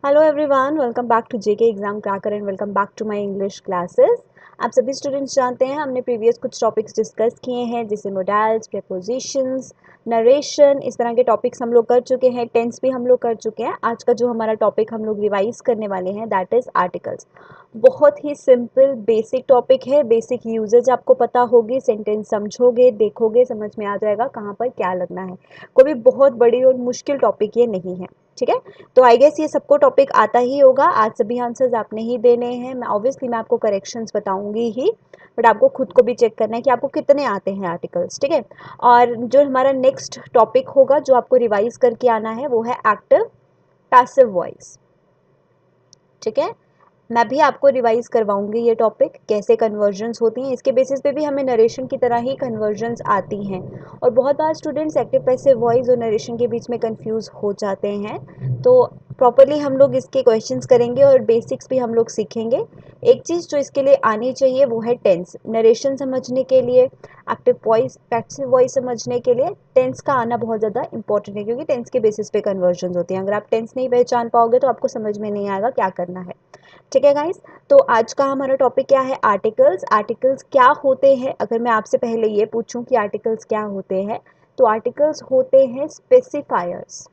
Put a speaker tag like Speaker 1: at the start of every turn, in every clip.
Speaker 1: Hello everyone, welcome back to JK exam cracker and welcome back to my English classes. आप सभी students जानते हैं हमने previous कुछ टॉपिक्स डिस्कस किए हैं, जैसे मोडाल्स, प्रीपोजिशंस, नरेशन, इस तरह के टॉपिक्स हम लोग कर चुके हैं। टेंस भी हम लोग कर चुके हैं। आज का जो हमारा टॉपिक हम लोग रिवाइज करने वाले हैं दैट इज़ आर्टिकल्स। बहुत ही सिंपल बेसिक टॉपिक है। बेसिक यूजेज आपको पता होगी, सेंटेंस समझोगे, देखोगे, समझ में आ जाएगा कहाँ पर क्या लगना है। कोई भी बहुत बड़ी और मुश्किल टॉपिक ये नहीं है, ठीक है। तो आई गेस ये सबको टॉपिक आता ही होगा। आज सभी आंसर्स आपने ही देने हैं। मैं ऑब्वियसली आपको करेक्शंस बताऊंगी ही, बट आपको खुद को भी चेक करना है कि आपको कितने आते हैं आर्टिकल्स, ठीक है। और जो हमारा नेक्स्ट टॉपिक होगा जो आपको रिवाइज करके आना है वो है एक्टिव पैसिव वॉइस, ठीक है। मैं भी आपको रिवाइज करवाऊंगी ये टॉपिक, कैसे कन्वर्जन्स होती हैं। इसके बेसिस पे भी हमें नरेशन की तरह ही कन्वर्जन्स आती हैं। और बहुत बार स्टूडेंट्स एक्टिव पैसिव वॉइस और नरेशन के बीच में कंफ्यूज हो जाते हैं। तो प्रॉपरली हम लोग इसके क्वेश्चंस करेंगे और बेसिक्स भी हम लोग सीखेंगे। एक चीज़ जो इसके लिए आनी चाहिए वो है टेंस। नरेशन समझने के लिए, एक्टिव वॉइस पैसिव वॉइस समझने के लिए टेंस का आना बहुत ज़्यादा इंपॉर्टेंट है, क्योंकि टेंस के बेसिस पे कन्वर्जन्स होती हैं। अगर आप टेंस नहीं पहचान पाओगे तो आपको समझ में नहीं आएगा क्या करना है, ठीक है गाइस। तो आज का हमारा टॉपिक क्या है? आर्टिकल्स। आर्टिकल्स क्या होते हैं? अगर मैं आपसे पहले ये पूछूं कि आर्टिकल्स क्या होते हैं, तो आर्टिकल्स होते हैं स्पेसिफायर्स,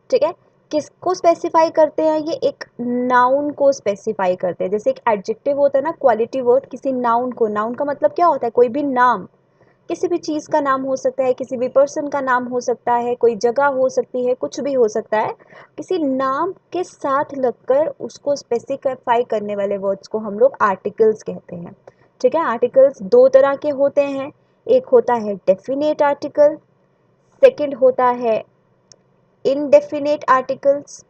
Speaker 1: ठीक है। किसको स्पेसिफाई करते हैं? ये एक नाउन को स्पेसिफाई करते हैं। जैसे एक एडजेक्टिव होता है ना, क्वालिटी वर्ड, किसी नाउन को। नाउन का मतलब क्या होता है? कोई भी नाम, किसी भी चीज़ का नाम हो सकता है, किसी भी पर्सन का नाम हो सकता है, कोई जगह हो सकती है, कुछ भी हो सकता है। किसी नाम के साथ लगकर उसको स्पेसिफाई करने वाले वर्ड्स को हम लोग आर्टिकल्स कहते हैं, ठीक है। आर्टिकल्स दो तरह के होते हैं। एक होता है डेफिनेट आर्टिकल, सेकंड होता है इनडेफिनेट आर्टिकल्स,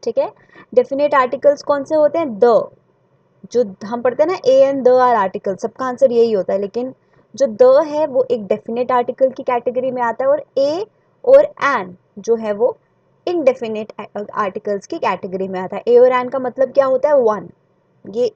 Speaker 1: ठीक है। डेफिनेट आर्टिकल्स कौन से होते हैं? द, जो हम पढ़ते हैं ना, a and the are article, सबका आंसर यही होता है। लेकिन जो द है वो एक डेफिनेट आर्टिकल की कैटेगरी में आता है, और ए और एन जो है वो इनडेफिनेट आर्टिकल्स की कैटेगरी में आता है। ए और एन का मतलब क्या होता है? वन, ये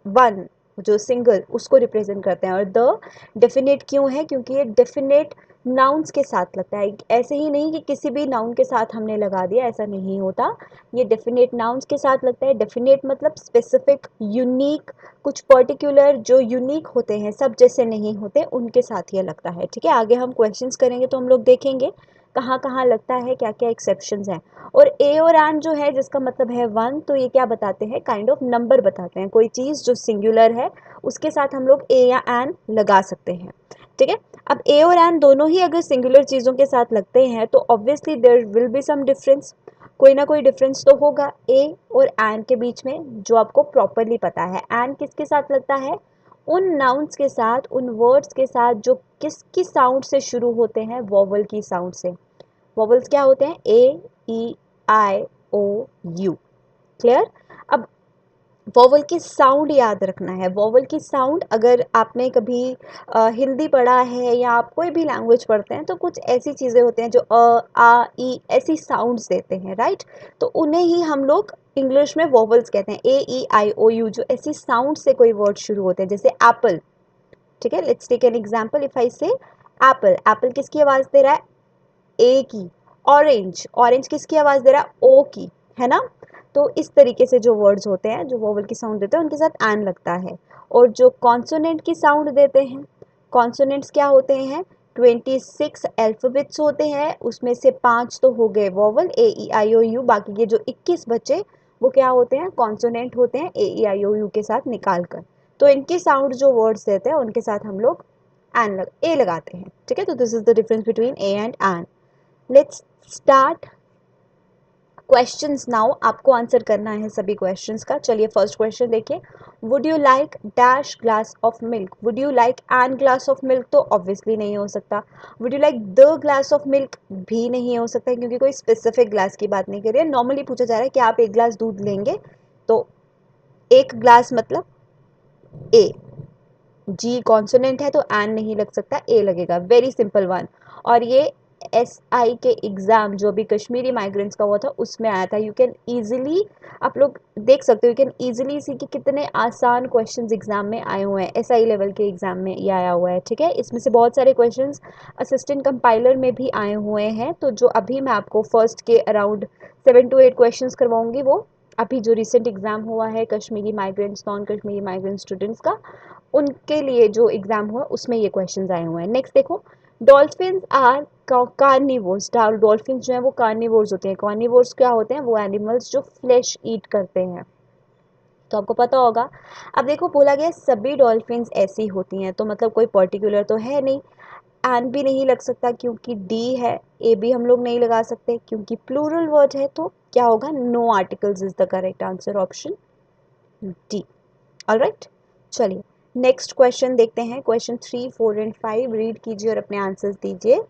Speaker 1: वन जो सिंगल उसको रिप्रेजेंट करते हैं। और द डेफिनेट क्यों है? क्योंकि ये डेफिनेट नाउन्स के साथ लगता है। ऐसे ही नहीं कि किसी भी नाउन के साथ हमने लगा दिया, ऐसा नहीं होता। ये डेफिनेट नाउन्स के साथ लगता है। डेफिनेट मतलब स्पेसिफिक, यूनिक, कुछ पर्टिकुलर जो यूनिक होते हैं, सब जैसे नहीं होते, उनके साथ ये लगता है, ठीक है। आगे हम क्वेश्चंस करेंगे तो हम लोग देखेंगे कहाँ कहाँ लगता है, क्या क्या एक्सेप्शंस हैं। और ए और एन जो है, जिसका मतलब है वन, तो ये क्या बताते हैं? काइंड ऑफ नंबर बताते हैं। कोई चीज़ जो सिंगुलर है उसके साथ हम लोग ए या एन लगा सकते हैं, ठीक है। अब ए और एन दोनों ही अगर सिंगुलर चीज़ों के साथ लगते हैं तो obviously there will be some difference. कोई ना कोई डिफरेंस तो होगा ए और एन के बीच में, जो आपको प्रॉपरली पता है। एन किसके साथ लगता है? उन नाउन्स के साथ, उन वर्ड्स के साथ जो किसकी साउंड से शुरू होते हैं? वॉवल की साउंड से। वॉवल्स क्या होते हैं? ए, ई, आई, ओ, यू। क्लियर? अब वॉवल की साउंड याद रखना है। वॉवल की साउंड, अगर आपने कभी हिंदी पढ़ा है या आप कोई भी लैंग्वेज पढ़ते हैं तो कुछ ऐसी चीज़ें होती हैं जो आ, ई ऐसी साउंड्स देते हैं, राइट। तो उन्हें ही हम लोग इंग्लिश में वॉवल्स कहते हैं। ए, ई, आई, ओ, यू, जो ऐसी साउंड से कोई वर्ड शुरू होते हैं, जैसे एप्पल, ठीक है। Let's take an example. If I say apple, Apple किसकी आवाज़ दे रहा है? ए की। ऑरेंज, ऑरेंज किसकी आवाज़ दे रहा है? ओ की, है ना। तो इस तरीके से जो वर्ड्स होते हैं, जो वोवल की साउंड देते हैं, उनके साथ एन लगता है। और जो कॉन्सोनेंट की साउंड देते हैं, कॉन्सोनेंट्स क्या होते हैं? 26 अल्फ़ाबेट्स होते हैं, उसमें से 5 तो हो गए vowel, A, E, I, O, you. बाकी के जो 21 बचे वो क्या होते हैं? कॉन्सोनेंट होते हैं, ए, ई, आई, ओ, यू के साथ निकाल कर। तो इनकी साउंड जो वर्ड्स देते हैं उनके साथ हम लोग ए लगाते हैं, ठीक है। तो this is the difference between a and an. Let's start questions now. आपको आंसर करना है सभी क्वेश्चंस का। चलिए फर्स्ट क्वेश्चन देखिए। Would you like dash glass of milk? Would you like an glass of milk तो ऑब्वियसली नहीं हो सकता। Would you like the glass of milk भी नहीं हो सकता, क्योंकि कोई स्पेसिफिक ग्लास की बात नहीं कर रही है। नॉर्मली पूछा जा रहा है कि आप एक ग्लास दूध लेंगे, तो एक ग्लास मतलब ए। जी कॉन्सोनेंट है तो एन नहीं लग सकता, ए लगेगा। Very simple one. और ये SI के एग्ज़ाम जो अभी कश्मीरी माइग्रेंट्स का हुआ था उसमें आया था। यू कैन ईजिली, आप लोग देख सकते हो, यू कैन ईजिली सी कि कितने आसान क्वेश्चंस एग्जाम में आए हुए हैं। SI लेवल के एग्जाम में ये आया हुआ है, ठीक है। इसमें से बहुत सारे क्वेश्चंस असिस्टेंट कंपाइलर में भी आए हुए हैं। तो जो अभी मैं आपको फर्स्ट के अराउंड 7 to 8 क्वेश्चंस करवाऊंगी वो अभी जो रिसेंट एग्जाम हुआ है Kashmiri migrants, non Kashmiri migrant students का, उनके लिए जो एग्जाम हुआ उसमें ये क्वेश्चंस आए हुए हैं। नेक्स्ट देखो, डॉल्फिन्स आर कार्निवोर्स। डॉल्फिन्स जो है वो कार्निवोर्स होते हैं। कार्निवोर्स क्या होते हैं? वो एनिमल्स जो फ्लैश ईट करते हैं, तो आपको पता होगा। अब देखो बोला गया सभी डॉल्फिन्स ऐसी होती हैं, तो मतलब कोई पर्टिकुलर तो है नहीं। एन भी नहीं लग सकता क्योंकि डी है, ए भी हम लोग नहीं लगा सकते क्योंकि प्लूरल वर्ड है। तो क्या होगा? No articles is the correct answer, option D. Alright, चलिए नेक्स्ट क्वेश्चन देखते हैं। क्वेश्चन 3, 4 एंड 5 रीड कीजिए और अपने आंसर्स दीजिए।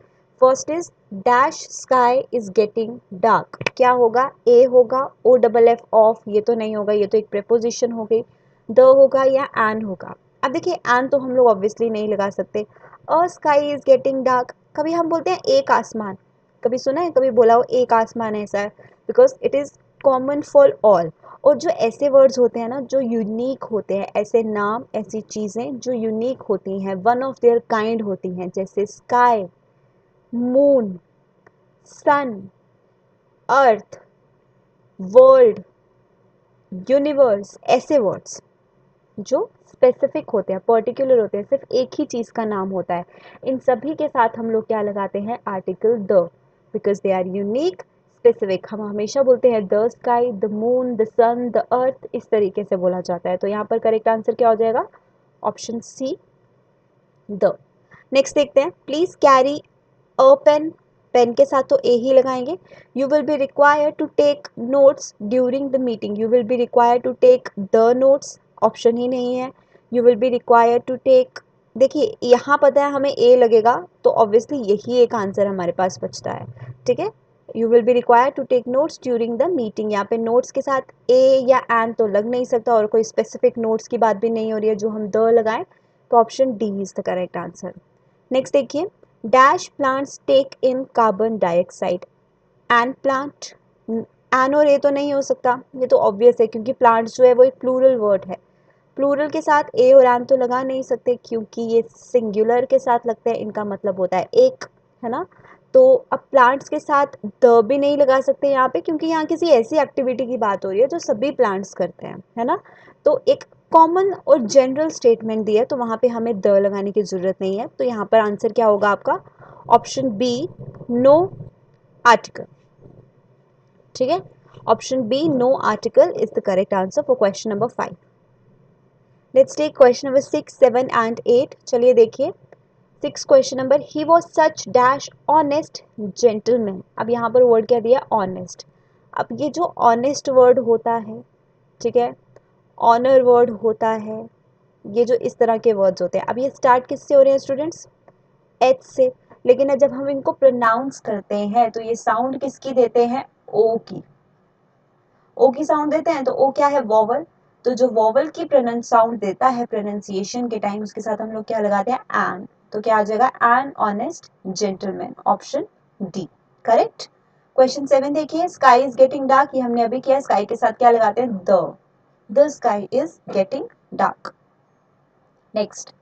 Speaker 1: First is dash sky is getting dark. क्या होगा? ए होगा, ओ डबल एफ ऑफ, ये तो नहीं होगा, ये तो एक प्रेपोजिशन हो गई। द होगा या एन होगा? अब देखिए एन तो हम लोग ऑब्वियसली नहीं लगा सकते। अ स्काई इज गेटिंग डार्क, कभी हम बोलते हैं एक आसमान, कभी सुना है, कभी बोला हो एक आसमान ऐसा है, because it is common for all. और जो ऐसे वर्ड्स होते हैं ना जो यूनिक होते हैं, ऐसे नाम, ऐसी चीज़ें जो यूनिक होती हैं, वन ऑफ देयर काइंड होती हैं, जैसे स्काई, मून, सन, अर्थ, वर्ल्ड, यूनिवर्स, ऐसे वर्ड्स जो स्पेसिफिक होते हैं, पर्टिकुलर होते हैं, सिर्फ एक ही चीज़ का नाम होता है, इन सभी के साथ हम लोग क्या लगाते हैं? Article the, because they are unique, specific. हम हमेशा बोलते हैं the sky, the moon, the sun, the earth, इस तरीके से बोला जाता है। तो यहाँ पर करेक्ट आंसर क्या हो जाएगा? Option C, the. नेक्स्ट देखते हैं, please carry a pen. Pen के साथ तो ए ही लगाएंगे। You will be required to take notes during the meeting. You will be required to take the notes, option ही नहीं है। You will be required to take, देखिए यहाँ पता है हमें ए लगेगा, तो ऑब्वियसली यही एक आंसर हमारे पास बचता है, ठीक है। You will be required to take notes during the meeting, यहाँ पे नोट्स के साथ ए या एन तो लग नहीं सकता, और कोई स्पेसिफिक नोट्स की बात भी नहीं हो रही है जो हम द लगाएं, तो option D is the correct answer. Next देखिए, dash plants take in carbon dioxide. And plant, an और ए तो नहीं हो सकता, ये तो ऑब्वियस है क्योंकि प्लांट्स जो है वो एक प्लूरल वर्ड है। प्लूरल के साथ ए और एन तो लगा नहीं सकते क्योंकि ये सिंगुलर के साथ लगते हैं, इनका मतलब होता है एक, है ना। तो अब प्लांट्स के साथ द भी नहीं लगा सकते यहाँ पे क्योंकि यहाँ किसी ऐसी एक्टिविटी की बात हो रही है जो सभी प्लांट्स करते हैं, है ना। तो एक कॉमन और जनरल स्टेटमेंट दिया है, तो वहाँ पे हमें द लगाने की ज़रूरत नहीं है। तो यहाँ पर आंसर क्या होगा आपका? ऑप्शन बी, नो आर्टिकल, ठीक है। Option B, no article is the correct answer for question number 5। Let's take question number 6, 7 and 8। चलिए देखिए, 6 question number, he was such dash honest gentleman. अब यहाँ पर वर्ड क्या दिया? ऑनेस्ट। अब ये जो ऑनेस्ट वर्ड होता है, ठीक है, ऑनर वर्ड होता है, ये जो इस तरह के वर्ड्स होते हैं, अब ये स्टार्ट किससे हो रहे हैं स्टूडेंट्स? एच से। लेकिन जब हम इनको प्रोनाउंस करते हैं तो ये साउंड किसकी देते हैं? ओ की। ओ की साउंड देते हैं, तो ओ क्या है? वॉवल। तो जो वॉवल की साउंड देता है प्रोनाउंसिएशन के टाइम, उसके साथ हम लोग क्या लगाते हैं? एन। तो क्या आ जाएगा? An honest gentleman, option D correct. Question 7 देखिए, स्काई इज गेटिंग डार्क, ये हमने अभी किया। स्काई के साथ क्या लगाते हैं? The sky is getting dark. Next,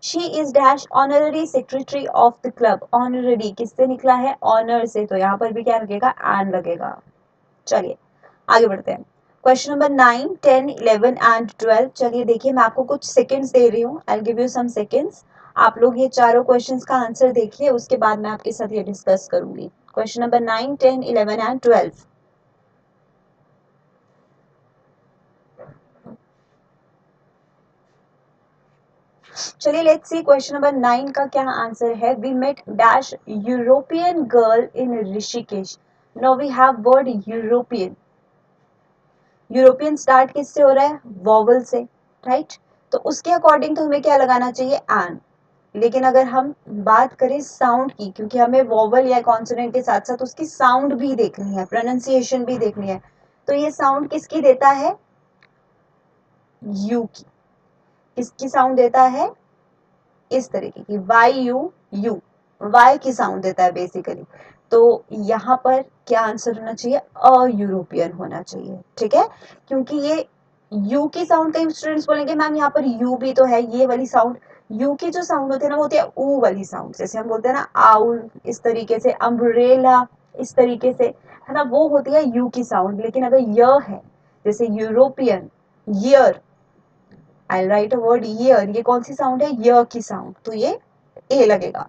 Speaker 1: she is dash honorary secretary of the club. Honorary किससे निकला है? ऑनर से, तो यहाँ पर भी क्या लगेगा? एन लगेगा। चलिए आगे बढ़ते हैं। Question number 9, 10, 11 and 12। चलिए देखिए, मैं आपको कुछ सेकंड्स दे रही हूँ, I give you some seconds. आप लोग ये चारों क्वेश्चंस का आंसर देखिए, उसके बाद मैं आपके साथ ये डिस्कस करूंगी। Question number 9, 10, 11 and 12। चलिए लेट्स सी क्वेश्चन नंबर 9 का क्या आंसर है। We met dash European girl in Rishikesh. Now we have word European. European start किससे हो रहा है? वॉवल से, राइट। तो उसके अकॉर्डिंग तो हमें क्या लगाना चाहिए? एन। लेकिन अगर हम बात करें साउंड की, क्योंकि हमें वॉवल या कॉन्सोनेंट के साथ साथ उसकी साउंड भी देखनी है, प्रोनाउंसिएशन भी देखनी है, तो ये साउंड किसकी देता है? यू की। किसकी साउंड देता है? इस तरीके की, वाई यू, यू, वाई की साउंड देता है बेसिकली। तो यहाँ पर क्या आंसर होना चाहिए, अ यूरोपियन होना चाहिए, ठीक है, क्योंकि ये यू की साउंड, कई स्टूडेंट्स बोलेंगे मैम यहाँ पर यू भी तो है, ये वाली साउंड, यू की जो साउंड होती है ना वो होती है ऊ वाली साउंड, जैसे हम बोलते हैं ना आउल, इस तरीके से अम्ब्रेला, इस तरीके से, है ना, वो होती है यू की साउंड। लेकिन अगर य है, जैसे European, year, I right a word year, ये कौन सी साउंड है, य की साउंड, तो ये ए लगेगा।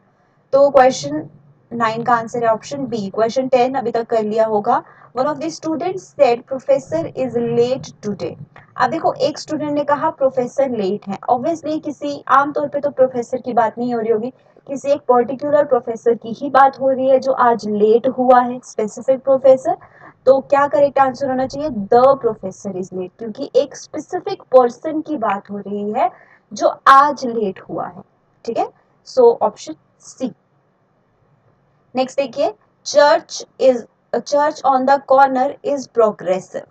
Speaker 1: तो क्वेश्चन 9 का आंसर है ऑप्शन बी। क्वेश्चन 10 अभी तक कर लिया होगा। One of the student said professor is late today. अब देखो एक स्टूडेंट ने कहा प्रोफेसर लेट है, ऑब्वियसली किसी, आमतौर पे तो प्रोफेसर की बात नहीं हो रही होगी, किसी एक पर्टिकुलर प्रोफेसर की ही बात हो रही है जो आज लेट हुआ है, स्पेसिफिक प्रोफेसर। तो क्या करेक्ट आंसर होना चाहिए, द प्रोफेसर इज लेट, क्योंकि एक स्पेसिफिक पर्सन की बात हो रही है जो आज लेट हुआ है, ठीक है। So option C. नेक्स्ट देखिए, church is, church on the corner is progressive,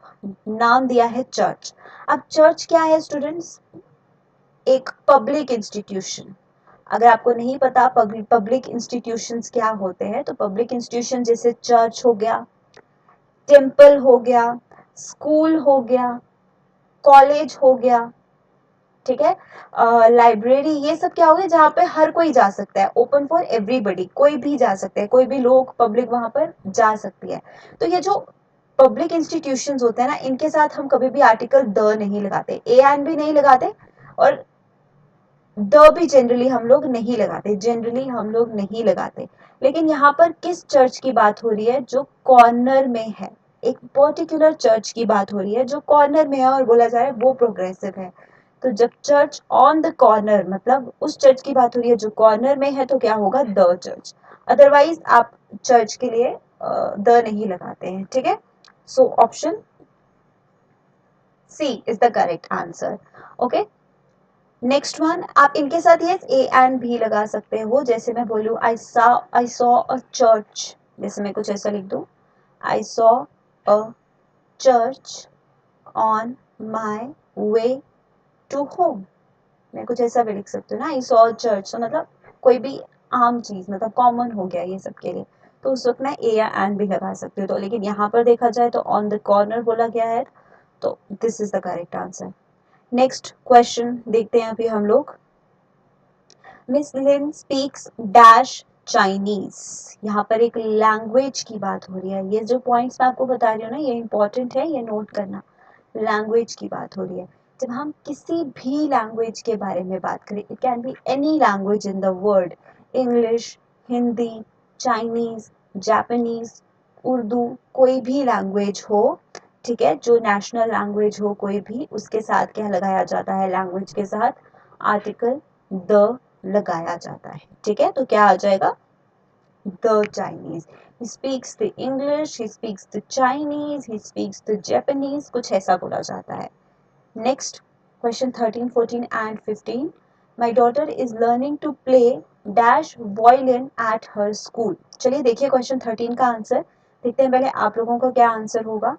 Speaker 1: नाम दिया है चर्च। अब चर्च क्या है स्टूडेंट्स, एक पब्लिक इंस्टीट्यूशन। अगर आपको नहीं पता पब्लिक इंस्टीट्यूशंस क्या होते हैं, तो पब्लिक इंस्टीट्यूशन जैसे चर्च हो गया, टेम्पल हो गया, स्कूल हो गया, कॉलेज हो गया, ठीक है, लाइब्रेरी, ये सब क्या हो गया जहाँ पे हर कोई जा सकता है, ओपन फॉर एवरीबडी, कोई भी जा सकता है, कोई भी लोग, पब्लिक वहां पर जा सकती है। तो ये जो पब्लिक इंस्टीट्यूशंस होते हैं ना, इनके साथ हम कभी भी आर्टिकल द नहीं लगाते, ए एन भी नहीं लगाते, और द भी जनरली हम लोग नहीं लगाते, जनरली हम लोग नहीं लगाते। लेकिन यहाँ पर किस चर्च की बात हो रही है, जो कॉर्नर में है, एक पर्टिकुलर चर्च की बात हो रही है जो कॉर्नर में है और बोला जा रहा है वो प्रोग्रेसिव है। तो जब चर्च ऑन द कॉर्नर, मतलब उस चर्च की बात हो रही है जो कॉर्नर में है, तो क्या होगा, द चर्च। अदरवाइज आप चर्च के लिए द नहीं लगाते हैं, ठीक है। So option C is the correct answer. Okay, next one, आप इनके साथ ये ए एंड भी लगा सकते हो, जैसे मैं बोलूँ आई सॉ अ चर्च, जैसे मैं कुछ ऐसा लिख दूँ, I saw a church on my way to home, मैं कुछ ऐसा भी लिख सकती हूँ ना, आई सॉ अ चर्च, तो मतलब कोई भी आम चीज, मतलब कॉमन हो गया ये सब के लिए, तो उस वक्त मैं ए या एंड भी लगा सकती हूँ। तो लेकिन यहाँ पर देखा जाए तो ऑन द कॉर्नर बोला गया है, तो this is the correct answer. Next question देखते हैं अभी हम लोग। मिस लिन स्पीक्स डैश चाइनीज, यहाँ पर एक लैंग्वेज की बात हो रही है, ये जो पॉइंट्स मैं आपको बता रही हूँ ना, ये इंपॉर्टेंट है, ये नोट करना। लैंग्वेज की बात हो रही है, जब हम किसी भी लैंग्वेज के बारे में बात करें, it can be any language in the world, English, Hindi, Chinese, Japanese, Urdu, कोई भी लैंग्वेज हो, ठीक है, जो नेशनल लैंग्वेज हो कोई भी, उसके साथ क्या लगाया जाता है, लैंग्वेज के साथ आर्टिकल द लगाया जाता है, ठीक है। तो क्या आ जाएगा, the Chinese, he speaks the English, he speaks the Chinese, he speaks the Japanese, कुछ ऐसा बोला जाता है। Next question 13, 14 and 15, my daughter is learning to play dash violin at her school। चलिए देखिए क्वेश्चन 13 का आंसर, देखते हैं पहले आप लोगों का क्या आंसर होगा।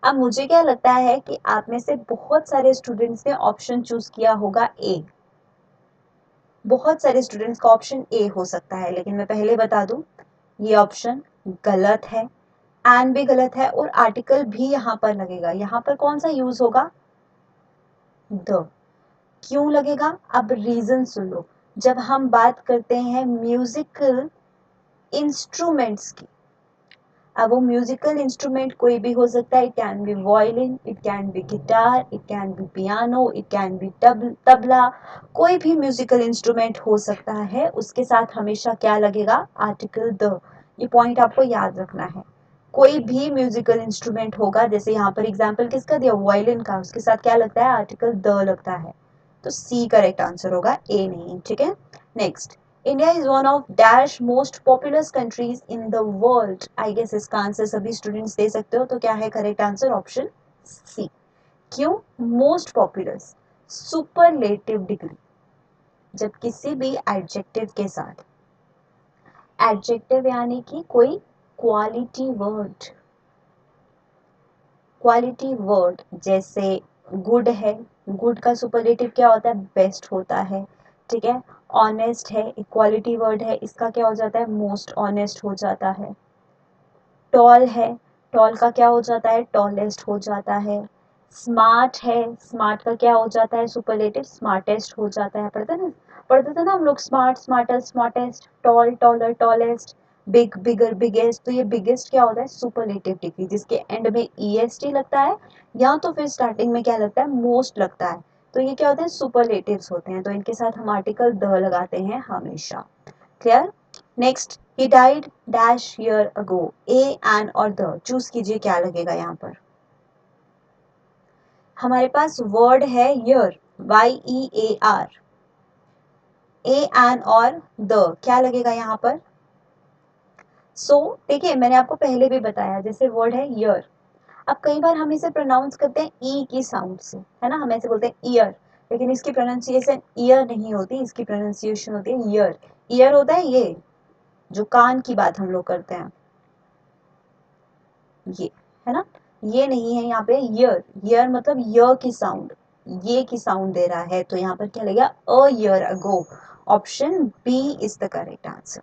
Speaker 1: अब मुझे क्या लगता है कि आप में से बहुत सारे स्टूडेंट्स ने ऑप्शन चूज किया होगा ए, बहुत सारे स्टूडेंट्स का ऑप्शन ए हो सकता है, लेकिन मैं पहले बता दूं ये ऑप्शन गलत है, एंड भी गलत है, और आर्टिकल भी यहाँ पर लगेगा। यहाँ पर कौन सा यूज होगा, द। क्यों लगेगा, अब रीजन सुन लो। जब हम बात करते हैं म्यूजिकल इंस्ट्रूमेंट्स की, अब वो म्यूजिकल इंस्ट्रूमेंट कोई भी हो सकता है, it can be violin, it can be guitar, it can be piano, it can be tabla, कोई भी म्यूजिकल इंस्ट्रूमेंट हो सकता है, उसके साथ हमेशा क्या लगेगा, आर्टिकल द। ये पॉइंट आपको याद रखना है, कोई भी म्यूजिकल इंस्ट्रूमेंट होगा, जैसे यहाँ पर एग्जाम्पल किसका दिया, वायलिन का, उसके साथ क्या लगता है, आर्टिकल द लगता है। तो सी करेक्ट आंसर होगा, ए नहीं, ठीक है। Next, India is one of dash most populous countries in the world. I guess इसका आंसर सभी स्टूडेंट्स दे सकते हो, तो क्या है करेक्ट आंसर, ऑप्शन सी। क्यों, मोस्ट पॉपुलस, सुपरलेटिव डिग्री, जब किसी भी एडजेक्टिव के साथ, एडजेक्टिव यानी कि कोई क्वालिटी वर्ड, क्वालिटी वर्ड, जैसे गुड है, गुड का सुपरलेटिव क्या होता है, बेस्ट होता है, ठीक है। ऑनेस्ट है, इक्वालिटी वर्ड है, इसका क्या हो जाता है, मोस्ट ऑनेस्ट हो जाता है। टॉल है, टॉल का क्या हो जाता है, टॉलेस्ट हो जाता है। स्मार्ट है, स्मार्ट का क्या हो जाता है, सुपरलेटिव, स्मार्टेस्ट हो जाता है। पढ़ते थे ना हम लोग, smart, smarter, smartest, tall, taller, tallest, big, bigger, biggest. तो ये बिगेस्ट क्या होता है, सुपरलेटिव डिग्री, जिसके एंड में ईएसटी लगता है या तो फिर स्टार्टिंग में क्या लगता है, मोस्ट लगता है। तो ये क्या होते हैं, सुपरलेटिव्स होते हैं। तो इनके साथ हम आर्टिकल द लगाते हैं हमेशा। Clear. Next, he died dash year ago. A, an और द, चूज कीजिए क्या लगेगा यहाँ पर। हमारे पास वर्ड है ईयर, YEAR। ए, एन और द, क्या लगेगा यहाँ पर। देखिए मैंने आपको पहले भी बताया, जैसे वर्ड है ईयर, अब कई बार हम इसे प्रोनाउंस करते हैं ई की साउंड से, है ना, हम ऐसे बोलते हैं ईयर, लेकिन इसकी प्रोनाउंसिएशन ईयर नहीं होती, इसकी प्रोनाउंसिएशन होती है ईयर। ईयर होता है ये जो कान की बात हम लोग करते हैं, ये, है ना, ये नहीं है यहाँ पे ईयर। ईयर मतलब य की साउंड, ये की साउंड दे रहा है, तो यहाँ पर क्या लगेगा, a year ago. Option B is the correct answer.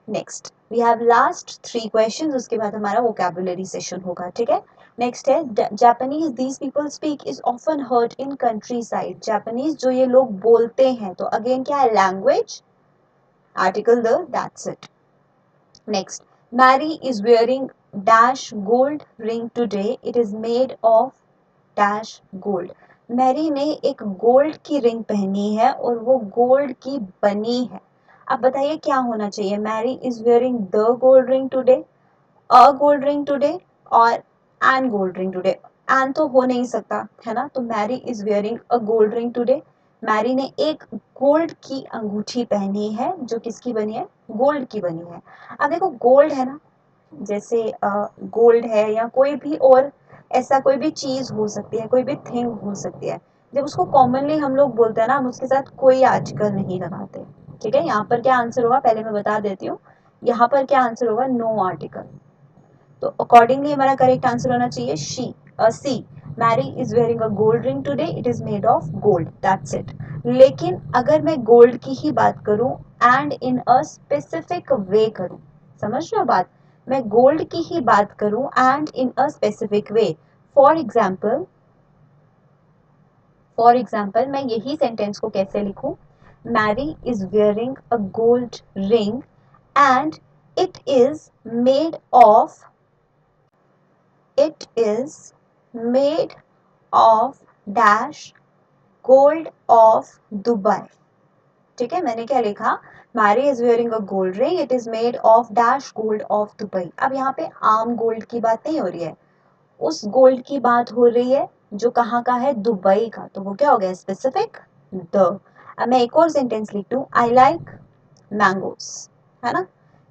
Speaker 1: Next we have last 3 questions, उसके बाद हमारा वोकैबुलरी सेशन होगा, ठीक है। नेक्स्ट है Japanese these people speak is often heard in country side. Japanese जो ये लोग बोलते हैं, तो अगेन क्या है, language, article the, that's it. Next, Mary is wearing dash gold ring today. It is made of dash gold. Mary ने एक गोल्ड की रिंग पहनी है और वो गोल्ड की बनी है। अब बताइए क्या होना चाहिए, Mary is wearing the gold ring today, a gold ring today, और an gold ring today. An तो हो नहीं सकता, है ना, तो Mary is wearing a gold ring today. Mary ने एक गोल्ड की अंगूठी पहनी है जो किसकी बनी है, गोल्ड की बनी है। अब देखो गोल्ड है ना, जैसे गोल्ड है या कोई भी और ऐसा कोई भी चीज हो सकती है, कोई भी थिंग हो सकती है, जब उसको कॉमनली हम लोग बोलते हैं ना, हम उसके साथ कोई आर्टिकल नहीं लगाते। ठीक है, यहाँ पर क्या आंसर होगा पहले मैं बता देती हूँ, यहाँ पर क्या आंसर होगा, नो आर्टिकल। तो अकॉर्डिंगली हमारा करेक्ट आंसर होना चाहिए C. Mary is wearing a gold ring today, it is made of gold, that's it. लेकिन अगर मैं गोल्ड की ही बात करूं एंड इन अ स्पेसिफिक वे करूं, समझ रहे हो बात, मैं गोल्ड की ही बात करूं and in a specific way, for example, मैं यही सेंटेंस को कैसे लिखूं, Mary is wearing a gold ring and it is made of, it is made of dash gold of Dubai। ठीक है, मैंने क्या लिखा, Mary is wearing a gold ring, it is made of dash gold of Dubai. अब यहाँ पे आम gold की बात नहीं हो रही है, उस गोल्ड की बात हो रही है जो कहाँ का है, दुबई का, तो वो क्या हो गया, स्पेसिफिक द। अब मैं एक और सेंटेंस लिख दूं, आई लाइक मैंगोस, है ना,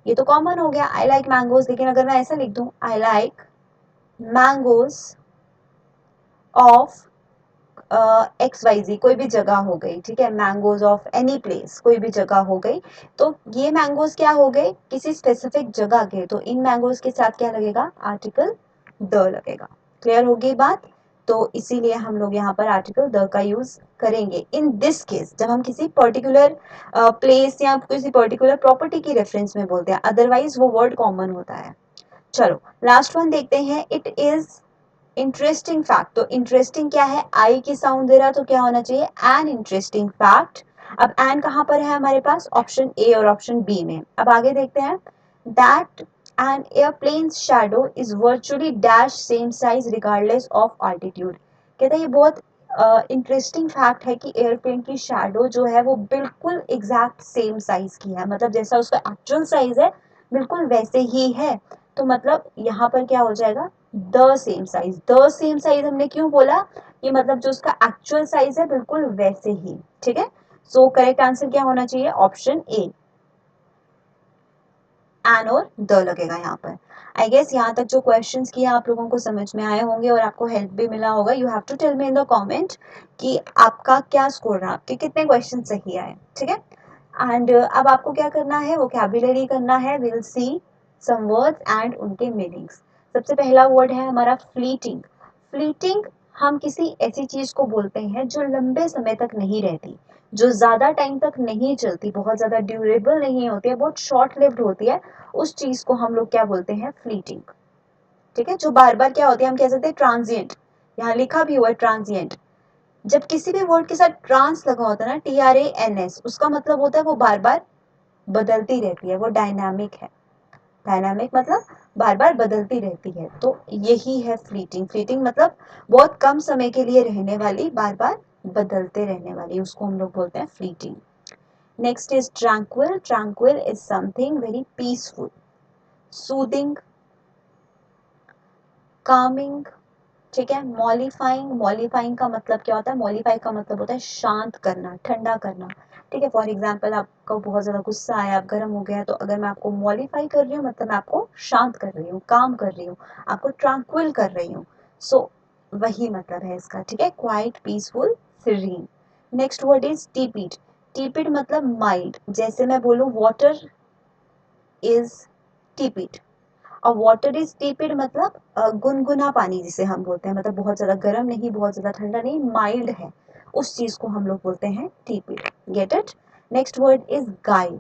Speaker 1: ये तो कॉमन हो गया, आई लाइक मैंगोज। लेकिन अगर मैं ऐसा लिख दूं, I like mangoes of X Y Z, कोई भी जगह हो गई, ठीक है, मैंगोज ऑफ एनी प्लेस, कोई भी जगह हो गई, तो ये मैंगोज क्या हो गए, किसी स्पेसिफिक जगह के, तो इन मैंगोज के साथ क्या लगेगा, आर्टिकल द लगेगा। क्लियर होगी बात, तो इसीलिए हम लोग यहाँ पर आर्टिकल द का यूज करेंगे इन दिस केस, जब हम किसी पर्टिकुलर प्लेस या किसी पर्टिकुलर प्रॉपर्टी की रेफरेंस में बोलते हैं, अदरवाइज वो वर्ड कॉमन होता है। चलो लास्ट वन देखते हैं, इट इज इंटरेस्टिंग फैक्ट। तो इंटरेस्टिंग क्या है, आई की साउंड दे रहा है, तो क्या होना चाहिए, एन इंटरेस्टिंग फैक्ट। अब एन कहां पर है हमारे पास, ऑप्शन ए और ऑप्शन बी में। अब आगे देखते हैं, that an airplane shadow is virtually dash same size regardless of altitude. कहता है ये बहुत इंटरेस्टिंग फैक्ट है कि एयरप्लेन की शैडो जो है वो बिल्कुल एग्जैक्ट सेम साइज की है, मतलब जैसा उसका एक्चुअल साइज है बिल्कुल वैसे ही है। तो मतलब यहाँ पर क्या हो जाएगा, the same size. The same size हमने क्यों बोला, ये मतलब जो उसका एक्चुअल साइज है बिल्कुल वैसे ही, ठीक है। सो करेक्ट आंसर क्या होना चाहिए, ऑप्शन ए, एन और द लगेगा यहाँ पर। आई गेस यहाँ तक जो क्वेश्चंस किए आप लोगों को समझ में आए होंगे और आपको हेल्प भी मिला होगा। You have to tell me in the comment कि आपका क्या स्कोर रहा, आपके कितने क्वेश्चन सही आए, ठीक है। एंड अब आपको क्या करना है, वोकैबुलरी करना है, will see some words and उनके मीनिंग्स। सबसे पहला वर्ड है हमारा फ्लीटिंग। फ्लीटिंग हम किसी ऐसी चीज को बोलते हैं जो लंबे समय तक नहीं रहती, जो ज़्यादा टाइम तक नहीं चलती, बहुत ज़्यादा ड्यूरेबल नहीं होती है, बहुत शॉर्ट लिव्ड होती है, उस चीज़ को हम लोग क्या बोलते हैं, फ्लीटिंग। ठीक है, जो बार बार क्या होती है, हम कह सकते हैं ट्रांजिएंट, यहाँ लिखा भी हुआ है ट्रांजिएंट। जब किसी भी वर्ड के साथ ट्रांस लगा होता है ना, TRANS, उसका मतलब होता है वो बार बार बदलती रहती है, वो डायनामिक है। डायनामिक मतलब बार बार बदलती रहती है, तो यही है फ्लीटिंग। फ्लीटिंग मतलब बहुत कम समय के लिए रहने वाली, बार बार बदलते रहने वाली, उसको हम लोग बोलते हैं fleeting. Next is tranquil. Tranquil is something very peaceful, soothing, Kameng. ठीक है, मॉलिफाइंग। मॉलिफाइंग का मतलब क्या होता है, मॉलिफाई का मतलब होता है शांत करना, ठंडा करना। ठीक है, फॉर एग्जाम्पल आपको बहुत ज्यादा गुस्सा आया, आप गर्म हो गया, तो अगर मैं आपको मॉलिफाई कर रही हूँ मतलब मैं आपको शांत कर रही हूँ, काम कर रही हूँ, आपको ट्रांक्विल कर रही हूँ। सो वही मतलब है इसका। ठीक है, quite, peaceful, serene. Next word is tepid. Tepid मतलब माइल्ड। जैसे मैं बोलूँ वाटर इज टीपिड, और वाटर इज टीपिड मतलब गुनगुना पानी जिसे हम बोलते हैं, मतलब बहुत ज्यादा गर्म नहीं, बहुत ज्यादा ठंडा नहीं, माइल्ड है, उस चीज को हम लोग बोलते हैं tepid. Get it. Next word is guile.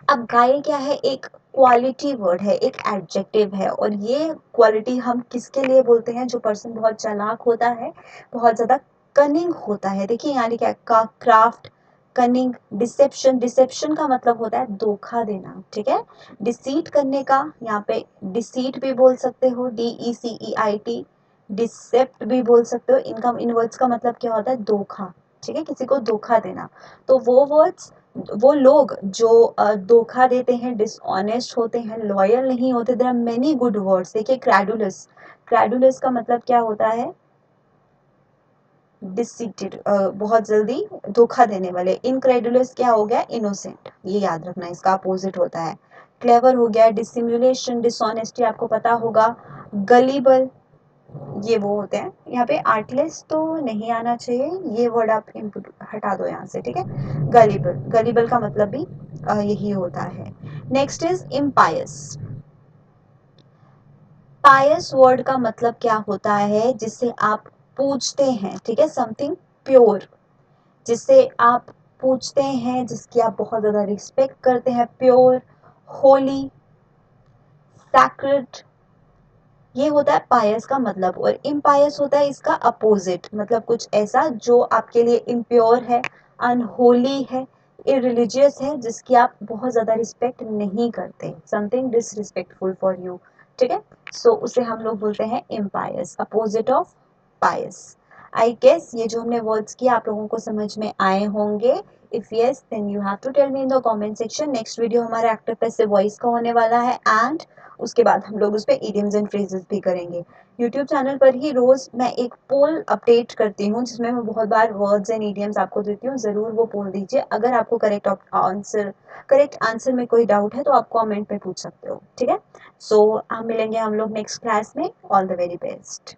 Speaker 1: अब गाइल क्या है, एक क्वालिटी वर्ड है, एक एडजेक्टिव है, और ये क्वालिटी हम किसके लिए बोलते हैं, जो पर्सन बहुत चालाक होता है, बहुत ज्यादा कनिंग होता है। देखिए यहाँ लिखा है का क्राफ्ट, कनिंग, डिसेप्शन। डिसेप्शन का मतलब होता है धोखा देना। ठीक है, डिसीट करने का, यहाँ पे डिसीट भी बोल सकते हो, DECEIT, डिसेप्ट भी बोल सकते हो। इनका, इन वर्ड्स का मतलब क्या होता है, धोखा। ठीक है, किसी को धोखा देना। तो वो वर्ड्स, वो लोग जो धोखा देते हैं, डिसऑनेस्ट होते हैं, लॉयल नहीं होते, there are many good words. देखिए क्रेडुलस। क्रेडुलस का मतलब क्या होता है, डिसीटेड, बहुत जल्दी धोखा देने वाले। इनक्रेडुलस क्या हो गया, इनोसेंट, ये याद रखना, इसका अपोजिट होता है। क्लेवर हो गया, डिसिम्युलेशन, डिसऑनेस्टी आपको पता होगा। गलीबल, ये वो होते हैं। यहाँ पे आर्टलेस तो नहीं आना चाहिए, ये वर्ड आप हटा दो यहाँ से। ठीक है, गलीबल, गलीबल का मतलब भी यही होता है। Next is impious. Pious word का मतलब क्या होता है, जिससे आप पूछते हैं। ठीक है, समथिंग प्योर, जिससे आप पूछते हैं, जिसकी आप बहुत ज्यादा रिस्पेक्ट करते हैं, प्योर, होली, सैक्रेड, ये होता है पायस का मतलब। और इम्पायस होता है इसका अपोजिट, मतलब कुछ ऐसा जो आपके लिए इम्प्योर है, अनहोली है, इरिलीजियस है, जिसकी आप बहुत ज्यादा रिस्पेक्ट नहीं करते, समथिंग डिसरिस्पेक्टफुल फॉर यू। ठीक है, सो उसे हम लोग बोलते हैं impious, opposite of pious. I guess ये जो हमने वर्ड्स किए आप लोगों को समझ में आए होंगे। If yes then you have to tell me in the comment section. Next video हमारा एक्टिव पैसिव वॉइस का होने वाला है, एंड उसके बाद हम लोग उस पर इडियम्स एंड फ्रेजेस भी करेंगे। यूट्यूब चैनल पर ही रोज मैं एक पोल अपडेट करती हूँ, जिसमें मैं बहुत बार वर्ड्स एंड इडियम्स आपको देती हूँ। जरूर वो पोल दीजिए। अगर आपको करेक्ट आंसर में कोई डाउट है तो आप कमेंट में पूछ सकते हो। ठीक है, सो हम मिलेंगे हम लोग नेक्स्ट क्लास में। All the very best.